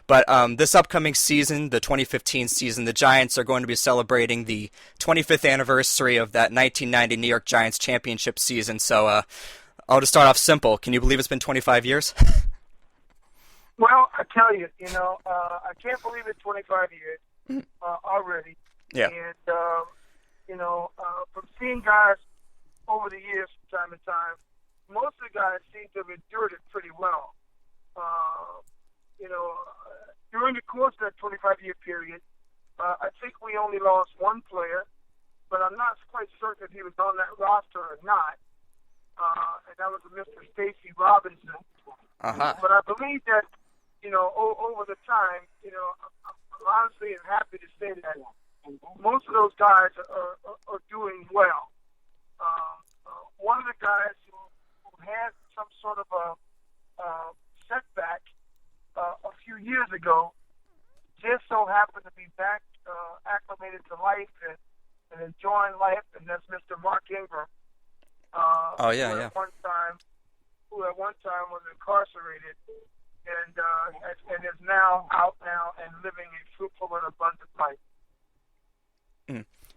But this upcoming season, the 2015 season, the Giants are going to be celebrating the 25th anniversary of that 1990 New York Giants championship season. So I'll just start off simple. Can you believe it's been 25 years? Well, I tell you, I can't believe it's 25 years already. Yeah. And, from seeing guys over the years from time to time, most of the guys seem to have endured it pretty well. During the course of that 25-year period, I think we only lost one player, but I'm not quite certain if he was on that roster or not. And that was Mr. Stacy Robinson. Uh-huh. But I believe that, over the time, I'm honestly happy to say that most of those guys are doing well. One of the guys who had some sort of a setback a few years ago just so happened to be back acclimated to life and enjoying life, and that's Mr. Mark Ingram. Oh, yeah, yeah. Who at one time was incarcerated and is now out now and living a fruitful and abundant life.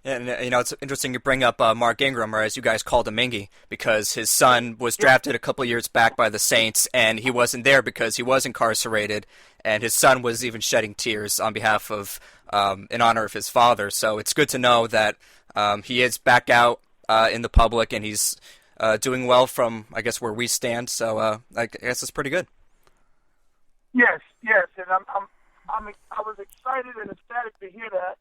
And, it's interesting you bring up Mark Ingram, or as you guys called him, Ingy, because his son was drafted a couple years back by the Saints, and he wasn't there because he was incarcerated, and his son was even shedding tears on behalf of, in honor of his father. So it's good to know that he is back out in the public, and he's doing well from, I guess, where we stand. So I guess it's pretty good. Yes, and I was excited and ecstatic to hear that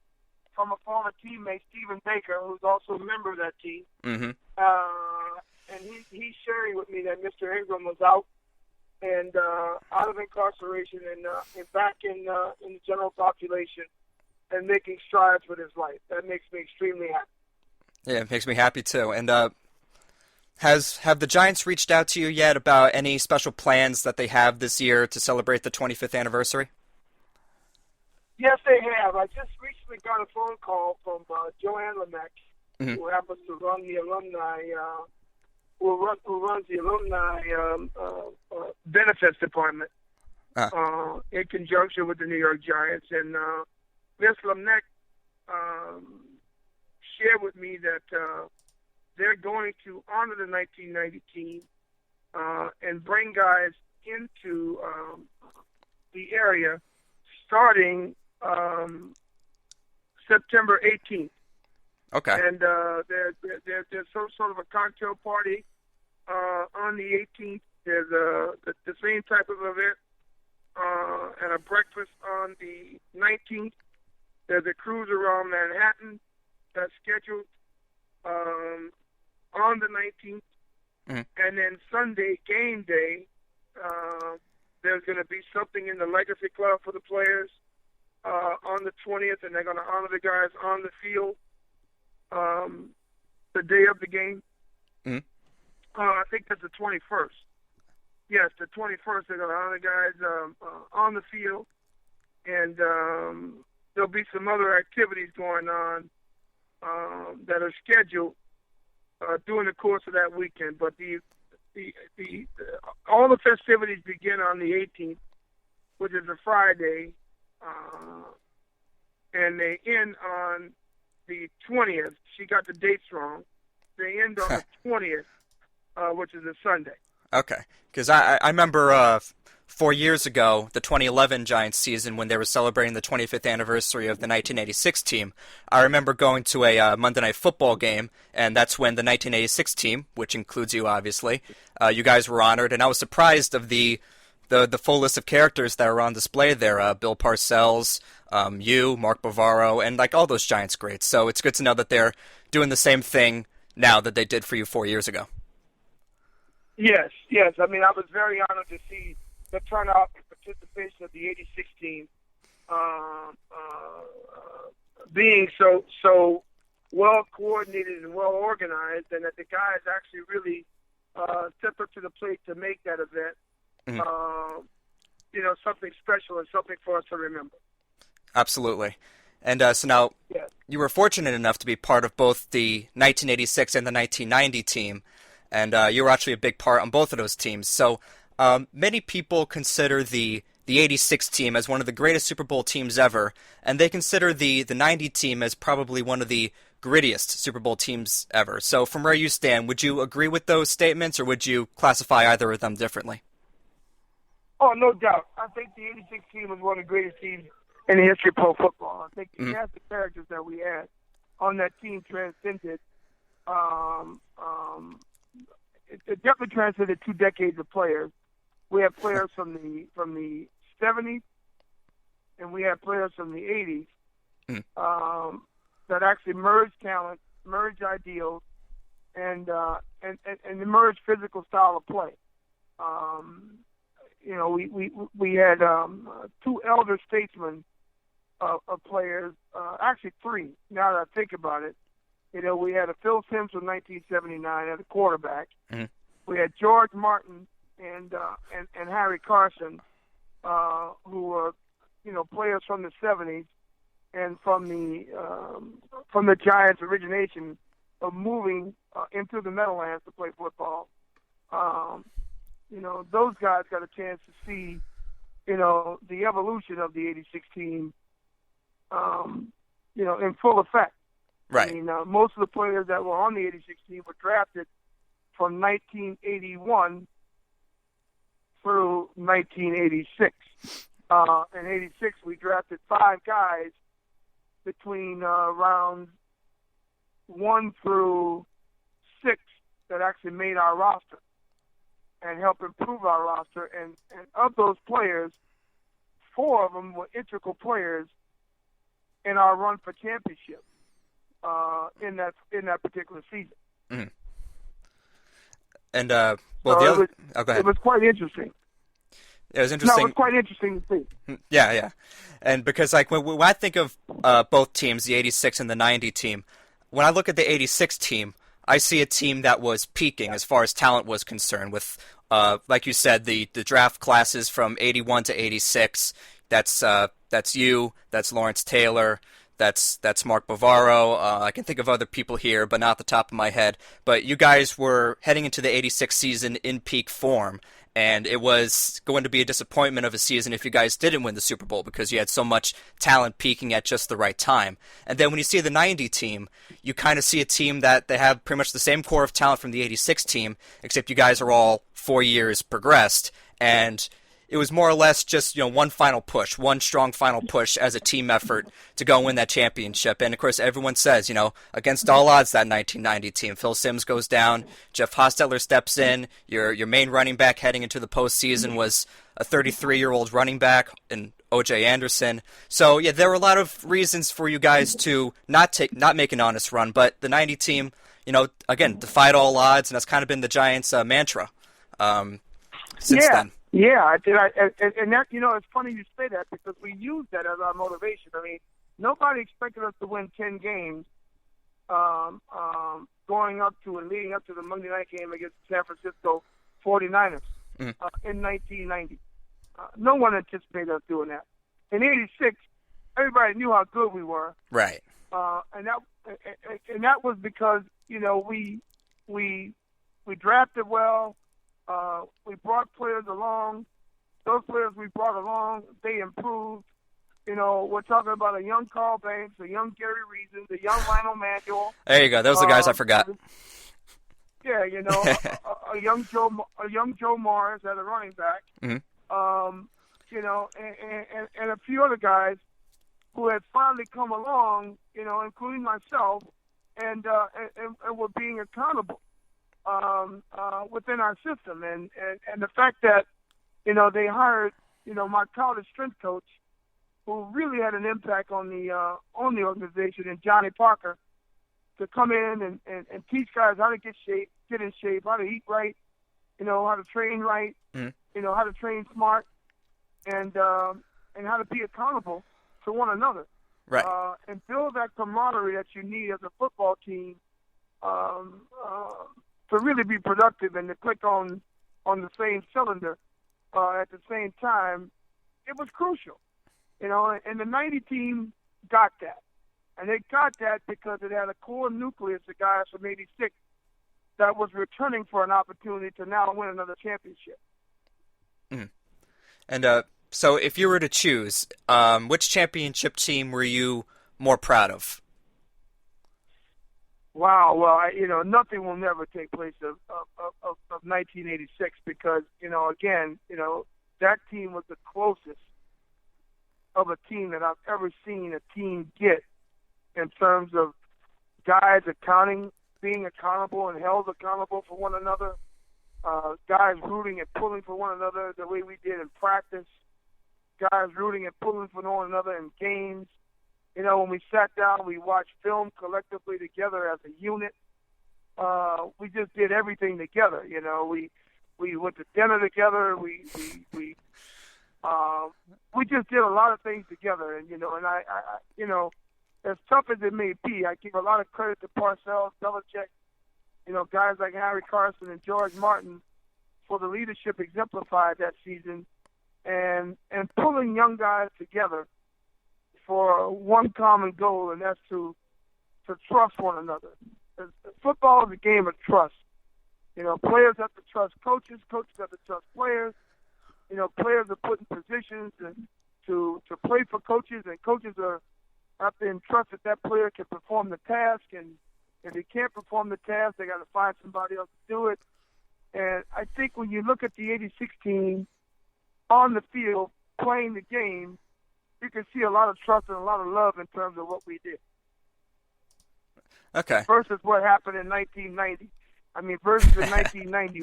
from a former teammate, Stephen Baker, who's also a member of that team. Mm-hmm. And he's sharing with me that Mr. Ingram was out and out of incarceration and back in the general population and making strides with his life. That makes me extremely happy. Yeah, it makes me happy too. And have the Giants reached out to you yet about any special plans that they have this year to celebrate the 25th anniversary? Yes, they have. I just recently got a phone call from Joanne Lamech, who happens to run the alumni, who runs the alumni benefits department in conjunction with the New York Giants. And Ms. Lamech shared with me that they're going to honor the 1990 team and bring guys into the area starting September 18th. Okay. And there's some sort of a cocktail party on the 18th. There's the same type of event and a breakfast on the 19th. There's a cruise around Manhattan that's scheduled on the 19th. Mm-hmm. And then Sunday, game day, there's going to be something in the Legacy Club for the players on the 20th, and they're going to honor the guys on the field the day of the game. Mm-hmm. I think that's the 21st. Yes, the 21st, they're going to honor the guys on the field, and there'll be some other activities going on that are scheduled during the course of that weekend. But all the festivities begin on the 18th, which is a Friday, and they end on the 20th. She got the dates wrong. They end on the 20th, which is a Sunday. Okay, because I remember 4 years ago, the 2011 Giants season, when they were celebrating the 25th anniversary of the 1986 team, I remember going to a Monday Night Football game, and that's when the 1986 team, which includes you obviously, you guys were honored, and I was surprised of the full list of characters that were on display there. Bill Parcells, you, Mark Bavaro, and like all those Giants greats. So it's good to know that they're doing the same thing now that they did for you 4 years ago. Yes. I mean, I was very honored to see the turnout and participation of the 86 team being so well coordinated and well organized, and that the guys actually really stepped up to the plate to make that event. Mm-hmm. Something special and something for us to remember. Absolutely. And so now, you were fortunate enough to be part of both the 1986 and the 1990 team, and you were actually a big part on both of those teams. So many people consider the the 86 team as one of the greatest Super Bowl teams ever, and they consider the 90 team as probably one of the grittiest Super Bowl teams ever. So from where you stand, would you agree with those statements, or would you classify either of them differently? Oh, no doubt. I think the 86 team was one of the greatest teams in the history of pro football. I think the cast of characters that we had on that team transcended. It definitely transcended 2 decades of players. We had players from the 70s, and we had players from the 80s that actually merged talent, merged ideals, and merged physical style of play. We had 2 elder statesmen of players, actually 3. Now that I think about it, we had a Phil Simms from 1979 as a quarterback. Mm-hmm. We had George Martin and Harry Carson, who were players from the 70s and from the Giants' origination of moving into the Meadowlands to play football. Those guys got a chance to see the evolution of the 86 team in full effect. Right. I mean, most of the players that were on the 86 team were drafted from 1981 through 1986. In 86, we drafted 5 guys between rounds 1 through 6 that actually made our roster and helped improve our roster. And of those players, 4 of them were integral players in our run for championship in that particular season. Mm-hmm. And it was quite interesting. It was interesting. No, it was quite interesting to see. Yeah. And because when I think of both teams, the 86 and the 90 team, when I look at the 86 team, I see a team that was peaking as far as talent was concerned with, like you said, the draft classes from 81 to 86. That's you, that's Lawrence Taylor, that's Mark Bavaro. I can think of other people here, but not at the top of my head. But you guys were heading into the 86 season in peak form, and it was going to be a disappointment of a season if you guys didn't win the Super Bowl because you had so much talent peaking at just the right time. And then when you see the 90 team, you kind of see a team that they have pretty much the same core of talent from the 86 team, except you guys are all 4 years progressed, and it was more or less just one final push, one strong final push as a team effort to go win that championship. And of course, everyone says, against all odds, that 1990 team. Phil Simms goes down, Jeff Hostetler steps in. Your main running back heading into the postseason was a 33-year-old running back in O.J. Anderson. So yeah, there were a lot of reasons for you guys to not make an honest run. But the 90 team, again, defied all odds, and that's kind of been the Giants' mantra since then. Yeah, and that it's funny you say that because we use that as our motivation. I mean, nobody expected us to win 10 games going up to and leading up to the Monday night game against the San Francisco 49ers in 1990. No one anticipated us doing that. In '86, everybody knew how good we were. Right. And that was because we drafted well. We brought players along. Those players we brought along, they improved. We're talking about a young Carl Banks, a young Gary Reason, a young Lionel Manuel. There you go. Those are the guys I forgot. Yeah, a young Joe Morris as a running back. Mm-hmm. And a few other guys who had finally come along, including myself, and were being accountable. Within our system, and the fact that they hired my college strength coach, who really had an impact on the organization, and Johnny Parker, to come in and teach guys how to get in shape, how to eat right, how to train right, how to train smart, and how to be accountable to one another, right, and build that camaraderie that you need as a football team. To really be productive and to click on the same cylinder at the same time, it was crucial. And the 90 team got that. And they got that because it had a core nucleus of guys from 86 that was returning for an opportunity to now win another championship. Mm. And So if you were to choose, which championship team were you more proud of? Wow. Well, nothing will never take place of 1986 because, again, that team was the closest of a team that I've ever seen a team get in terms of guys being accountable and held accountable for one another, guys rooting and pulling for one another the way we did in practice, guys rooting and pulling for one another in games. When we sat down, we watched film collectively together as a unit. We just did everything together. We went to dinner together. We just did a lot of things together. And I as tough as it may be, I give a lot of credit to Parcells, Belichick, guys like Harry Carson and George Martin for the leadership exemplified that season, and pulling young guys together for one common goal, and that's to trust one another. Football is a game of trust. Players have to trust coaches. Coaches have to trust players. Players are put in positions to play for coaches, and coaches have to entrust that player can perform the task. And if he can't perform the task, they got to find somebody else to do it. And I think when you look at the '86 team on the field playing the game, you can see a lot of trust and a lot of love in terms of what we did. Okay. Versus what happened in 1990. Versus in 1990,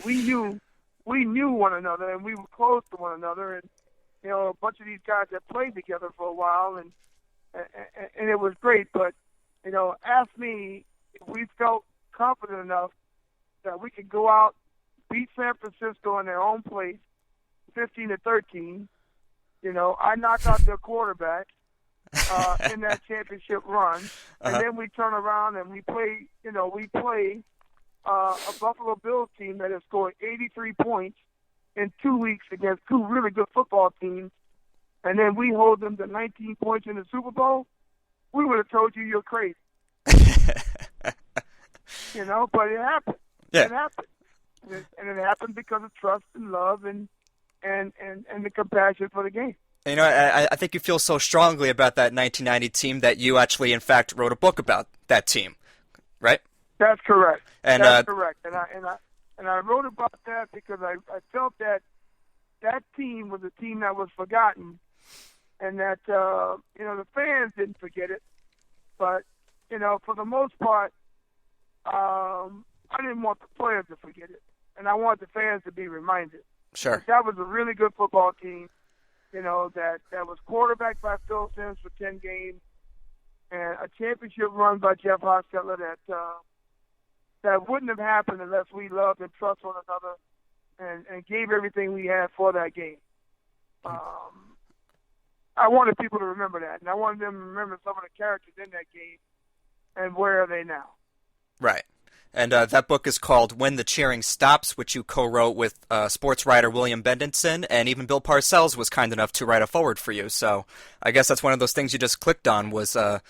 we knew one another and we were close to one another, and a bunch of these guys that played together for a while, and it was great. But ask me if we felt confident enough that we could go out, beat San Francisco in their own place, 15-13. I knocked out their quarterback in that championship run, and then we turn around and we play a Buffalo Bills team that has scored 83 points in 2 weeks against two really good football teams, and then we hold them to 19 points in the Super Bowl. We would have told you you're crazy. But it happened. Yeah. It happened. And it happened because of trust and love and the compassion for the game. I think you feel so strongly about that 1990 team that you actually, in fact, wrote a book about that team, right? That's correct. And That's correct. And I wrote about that because I felt that team was a team that was forgotten, and that the fans didn't forget it, but for the most part, I didn't want the players to forget it, and I want the fans to be reminded. Sure. That was a really good football team, that was quarterbacked by Phil Simms for 10 games, and a championship run by Jeff Hostetler that wouldn't have happened unless we loved and trust one another and gave everything we had for that game. I wanted people to remember that, and I wanted them to remember some of the characters in that game and where are they now. Right. And that book is called When the Cheering Stops, which you co-wrote with sports writer William Bendinson, and even Bill Parcells was kind enough to write a foreword for you. So I guess that's one of those things you just clicked on was the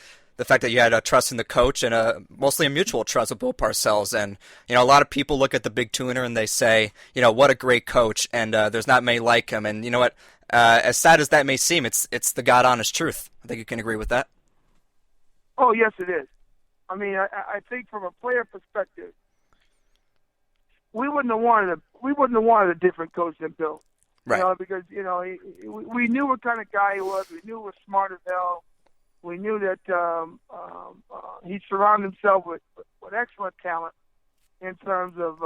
fact that you had a trust in the coach and mostly a mutual trust with Bill Parcells. And, a lot of people look at the Big Tuner and they say, what a great coach, and there's not many like him. And you know what? As sad as that may seem, it's the God-honest truth. I think you can agree with that. Oh, yes, it is. I think from a player perspective, we wouldn't have wanted a different coach than Bill. Right. Because we knew what kind of guy he was. We knew he was smart as hell. We knew that he surrounded himself with excellent talent in terms of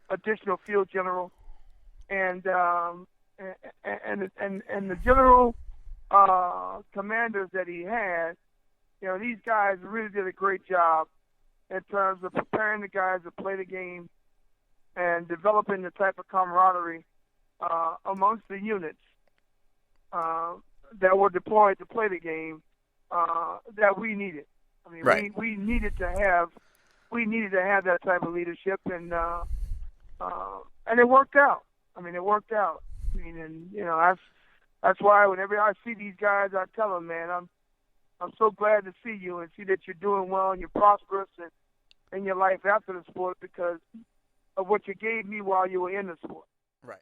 additional field general, and the general commanders that he had. These guys really did a great job in terms of preparing the guys to play the game and developing the type of camaraderie amongst the units that were deployed to play the game that we needed. Right. we needed to have that type of leadership, and it worked out. It worked out. That's why whenever I see these guys, I tell them, man, I'm so glad to see you and see that you're doing well and you're prosperous in your life after the sport because of what you gave me while you were in the sport.